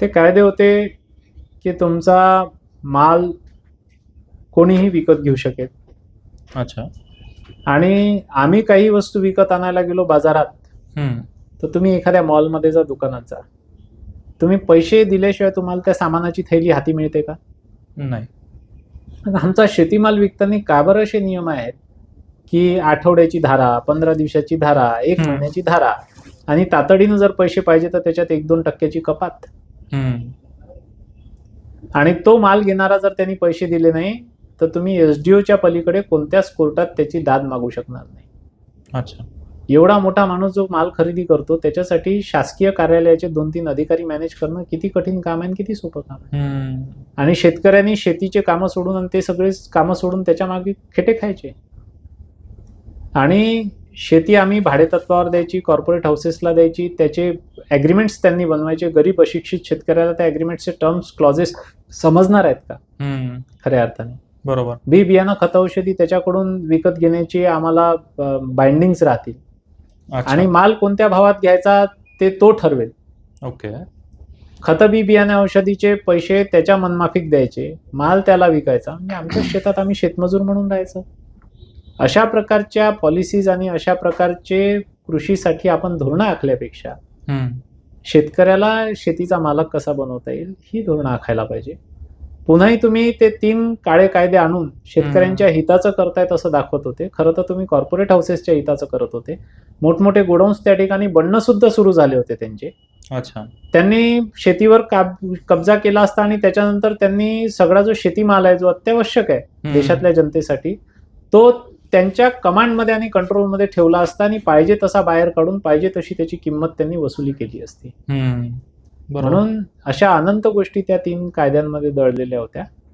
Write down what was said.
ते कायदे होते की तुमचा माल कोणीही विकत घेऊ शकेल. अच्छा. आणि आम्ही काही वस्तू विकत आणायला गेलो बाजारात, हम्म. तर तुम्ही एखाद्या मॉलमध्ये जा, दुकानात जा, तुम्ही पैसे दिल्याशिवाय तुम्हाला त्या सामानाची थैली हाती मिळते का? नाही. मग आमचा शेतीमाल विकताना का बरं असे नियम आहेत की आठवड्याची धारा, 15 दिवसाची धारा, 1 महिन्याची धारा, आणि तातडीनं जर पैसे पाहिजे तर त्याच्यात 1-2% कपात. हम्म. आणि तो माल घेणारा जर त्यांनी पैसे दिले नाही तर तुम्ही एसडीओच्या पलीकडे कोणत्याच कोर्टात त्याची दाद मागू शकणार नाही. अच्छा. एवढा मोठा माणूस जो माल खरेदी करतो त्याच्यासाठी शासकीय कार्यालयाचे 2-3 अधिकारी मॅनेज करणं किती कठीण काम आहे आणि किती सोपं काम आहे. आणि शेतकऱ्यांनी शेतीचे कामं सोडून आणि ते सगळे कामं सोडून त्याच्या मागे खेटे खायचे. आणि शेती आम्ही भाडेतत्वावर द्यायची, कॉर्पोरेट हाऊसेसला द्यायची, त्याचे ॲग्रीमेंट्स त्यांनी बनवायचे. गरीब अशिक्षित शेतकऱ्याला त्या ॲग्रीमेंटचे टर्म्स क्लॉजेस समजणार आहेत का खऱ्या अर्थाने? बरोबर. बी बियाणं, खत, औषधी त्याच्याकडून विकत घेण्याची आम्हाला बाइंडिंग्स राहतील. आणि माल कोणत्या भावात घ्यायचा ते तो ठरवेल. ओके. खत, बी बियाणे, औषधीचे पैसे त्याच्या मनमाफिक द्यायचे, माल त्याला विकायचा, म्हणजे आमच्या शेतात आम्ही शेतमजूर म्हणून राहायचं. अशा प्रकारच्या पॉलिसीज आणि अशा प्रकारचे कृषीसाठी आपण धोरणं आखल्यापेक्षा शेतकऱ्याला शेतीचा मालक कसा बनवता येईल ही धोरणं आखायला पाहिजे. पुन्हाही तुम्ही ते 3 काळे कायदे आणून शेतकऱ्यांच्या हिताचं करतायत असं दाखवत होते. खरं तर तुम्ही कॉर्पोरेट हाऊसेसच्या हिताचं करत होते. मोठमोठे गोडाऊन्स त्या ठिकाणी बनणं सुद्धा सुरू झाले होते त्यांचे. अच्छा. त्यांनी शेतीवर कब्जा केला असता आणि त्याच्यानंतर त्यांनी सगळा जो शेतीमाल आहे जो अत्यावश्यक आहे देशातल्या जनतेसाठी तो त्यांच्या कमांडमध्ये आणि कंट्रोलमध्ये ठेवला असता आणि पाहिजे तसा बाहेर काढून पाहिजे तशी त्याची किंमत त्यांनी वसुली केली असती. म्हणून अशा अनंत गोष्टी त्या 3 कायद्यांमध्ये दडलेल्या होत्या.